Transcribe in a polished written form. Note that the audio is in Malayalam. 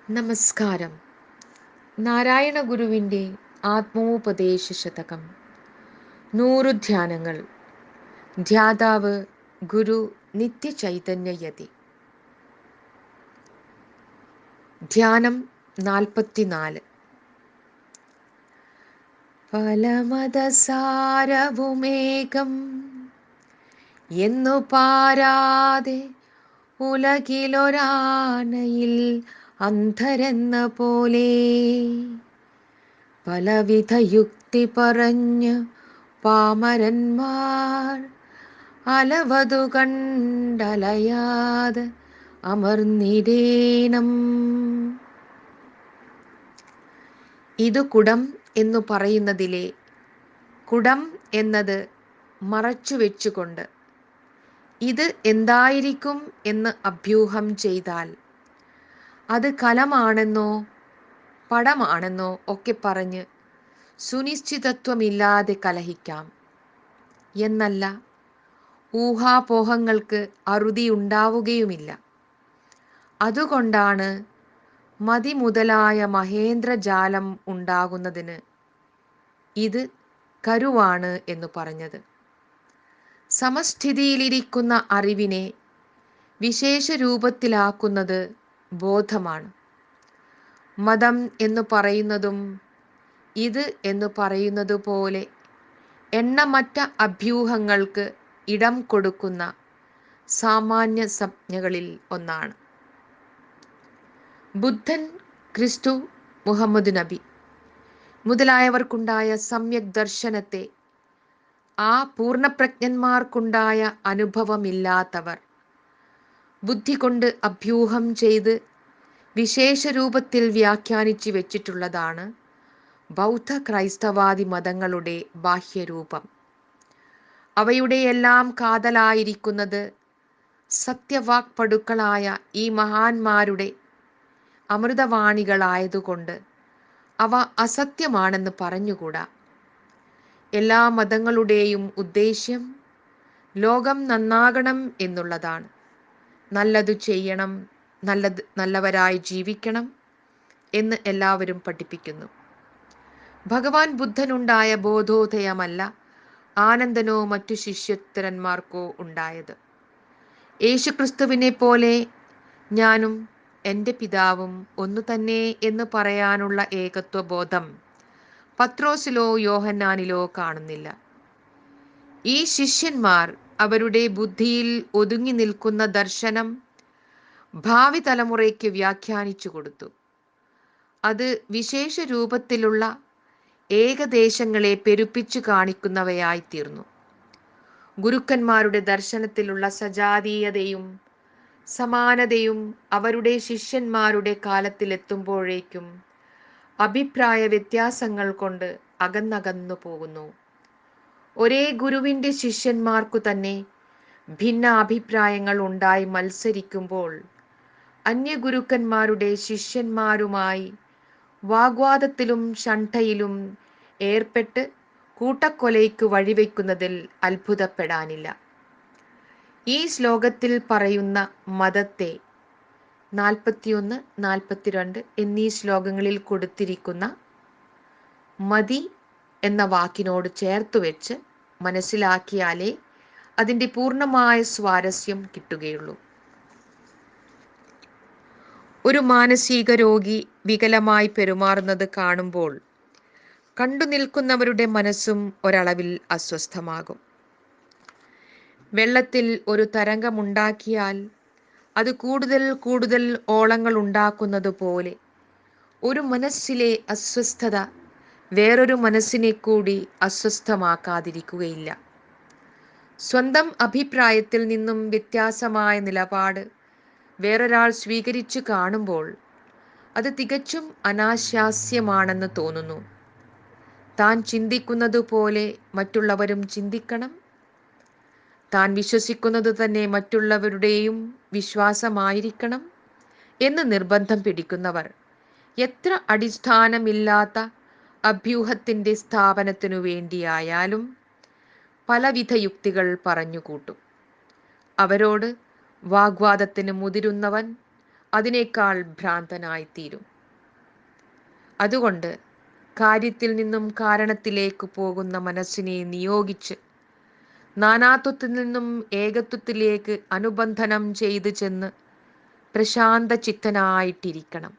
നമസ്കാരം. നാരായണ ഗുരുവിൻ്റെ ആത്മോപദേശ ശതകം. 100 ധ്യാനങ്ങൾ. ധ്യാതാവ് ഗുരു നിത്യചൈതന്യയതി. ധ്യാനം 44. ഫലമതസാരവുമേകം എന്നു പാരാതെ ഉലകിലൊരാനയിൽ അന്ധരെന്ന പോലെ പലവിധ യുക്തി പറഞ്ഞ് പാമരന്മാർ അലവതു കണ്ടലയാതെ അമർന്നിടേണം. ഇതു കുടം എന്നു പറയുന്നതിലെ കുടം എന്നത് മറച്ചു വെച്ചുകൊണ്ട് ഇത് എന്തായിരിക്കും എന്ന് അഭ്യൂഹം ചെയ്താൽ അത് കലമാണെന്നോ പടമാണെന്നോ ഒക്കെ പറഞ്ഞ് സുനിശ്ചിതത്വമില്ലാതെ കലഹിക്കാം. എന്നല്ല, ഊഹാപോഹങ്ങൾക്ക് അറുതിയുണ്ടാവുകയുമില്ല. അതുകൊണ്ടാണ് മതി മുതലായ മഹേന്ദ്രജാലം ഉണ്ടാകുന്നതിന് ഇത് കരുവാണ് എന്നു പറഞ്ഞത്. സമസ്ഥിതിയിലിരിക്കുന്ന അറിവിനെ വിശേഷ രൂപത്തിലാക്കുന്നത് ബോധമാണ്. മതം എന്നു പറയുന്നതും ഇത് എന്നു പറയുന്നത് പോലെ എണ്ണമറ്റ അഭ്യൂഹങ്ങൾക്ക് ഇടം കൊടുക്കുന്ന സാമാന്യ സംജ്ഞകളിൽ ഒന്നാണ്. ബുദ്ധൻ, ക്രിസ്തു, മുഹമ്മദ് നബി മുതലായവർക്കുണ്ടായ സമ്യക് ദർശനത്തെ ആ പൂർണ്ണപ്രജ്ഞന്മാർക്കുണ്ടായ അനുഭവമില്ലാത്തവർ ബുദ്ധി കൊണ്ട് അഭ്യൂഹം ചെയ്ത് വിശേഷ രൂപത്തിൽ വ്യാഖ്യാനിച്ചു വെച്ചിട്ടുള്ളതാണ് ബൗദ്ധ ക്രൈസ്തവാദി മതങ്ങളുടെ ബാഹ്യരൂപം. അവയുടെയെല്ലാം കാതലായിരിക്കുന്നത് സത്യവാക്പടുക്കളായ ഈ മഹാന്മാരുടെ അമൃതവാണികളായതുകൊണ്ട് അവ അസത്യമാണെന്ന് പറഞ്ഞുകൂടാ. എല്ലാ മതങ്ങളുടെയും ഉദ്ദേശ്യം ലോകം നന്നാകണം എന്നുള്ളതാണ്. നല്ലതു ചെയ്യണം, നല്ലവരായി ജീവിക്കണം എന്ന് എല്ലാവരും പഠിപ്പിക്കുന്നു. ഭഗവാൻ ബുദ്ധനുണ്ടായ ബോധോദയമല്ല ആനന്ദനോ മറ്റു ശിഷ്യത്തരന്മാർക്കോ ഉണ്ടായത്. യേശുക്രിസ്തുവിനെ പോലെ ഞാനും എൻ്റെ പിതാവും ഒന്നു തന്നെ എന്ന് പറയാനുള്ള ഏകത്വബോധം പത്രോസിലോ യോഹന്നാനിലോ കാണുന്നില്ല. ഈ ശിഷ്യന്മാർ അവരുടെ ബുദ്ധിയിൽ ഒതുങ്ങി നിൽക്കുന്ന ദർശനം ഭാവി തലമുറയ്ക്ക് വ്യാഖ്യാനിച്ചു കൊടുത്തു. അത് വിശേഷ രൂപത്തിലുള്ള ഏകദേശങ്ങളെ പെരുപ്പിച്ചു കാണിക്കുന്നവയായി തീർന്നു. ഗുരുക്കന്മാരുടെ ദർശനത്തിലുള്ള സജാതീയതയും സമാനതയും അവരുടെ ശിഷ്യന്മാരുടെ കാലത്തിലെത്തുമ്പോഴേക്കും അഭിപ്രായ വ്യത്യാസങ്ങൾ കൊണ്ട് അകന്നകന്നു പോകുന്നു. ഒരേ ഗുരുവിൻ്റെ ശിഷ്യന്മാർക്കു തന്നെ ഭിന്ന അഭിപ്രായങ്ങൾ ഉണ്ടായി മത്സരിക്കുമ്പോൾ അന്യഗുരുക്കന്മാരുടെ ശിഷ്യന്മാരുമായി വാഗ്വാദത്തിലും ഷണ്ഠയിലും ഏർപ്പെട്ട് കൂട്ടക്കൊലയ്ക്ക് വഴിവെക്കുന്നതിൽ അത്ഭുതപ്പെടാനില്ല. ഈ ശ്ലോകത്തിൽ പറയുന്ന മതത്തെ 41, 42 എന്നീ ശ്ലോകങ്ങളിൽ കൊടുത്തിരിക്കുന്ന മതി എന്ന വാക്കിനോട് ചേർത്തുവെച്ച് മനസ്സിലാക്കിയാലേ അതിൻ്റെ പൂർണ്ണമായ സ്വാരസ്യം കിട്ടുകയുള്ളൂ. ഒരു മാനസിക രോഗി വികലമായി പെരുമാറുന്നത് കാണുമ്പോൾ കണ്ടു നിൽക്കുന്നവരുടെ മനസ്സും ഒരളവിൽ അസ്വസ്ഥമാകും. വെള്ളത്തിൽ ഒരു തരംഗമുണ്ടാക്കിയാൽ അത് കൂടുതൽ കൂടുതൽ ഓളങ്ങൾ ഉണ്ടാക്കുന്നത് പോലെ ഒരു മനസ്സിലെ അസ്വസ്ഥത വേറൊരു മനസ്സിനെ കൂടി അസ്വസ്ഥമാക്കാതിരിക്കുകയില്ല. സ്വന്തം അഭിപ്രായത്തിൽ നിന്നും വ്യത്യാസമായ നിലപാട് വേറൊരാൾ സ്വീകരിച്ചു കാണുമ്പോൾ അത് തികച്ചും അനാശാസ്യമാണെന്ന് തോന്നുന്നു. താൻ ചിന്തിക്കുന്നത് പോലെ മറ്റുള്ളവരും ചിന്തിക്കണം, താൻ വിശ്വസിക്കുന്നത് തന്നെ മറ്റുള്ളവരുടെയും വിശ്വാസമായിരിക്കണം എന്ന് നിർബന്ധം പിടിക്കുന്നവർ എത്ര അടിസ്ഥാനമില്ലാത്ത അഭ്യൂഹത്തിൻ്റെ സ്ഥാപനത്തിനു വേണ്ടിയായാലും പലവിധ യുക്തികൾ പറഞ്ഞുകൂട്ടും. അവരോട് വാഗ്വാദത്തിന് മുതിരുന്നവൻ അതിനേക്കാൾ ഭ്രാന്തനായിത്തീരും. അതുകൊണ്ട് കാര്യത്തിൽ നിന്നും കാരണത്തിലേക്ക് പോകുന്ന മനസ്സിനെ നിയോഗിച്ച് നാനാത്വത്തിൽ നിന്നും ഏകത്വത്തിലേക്ക് അനുബന്ധനം ചെയ്ത് ചെന്ന് പ്രശാന്ത ചിത്തനായിട്ടിരിക്കണം.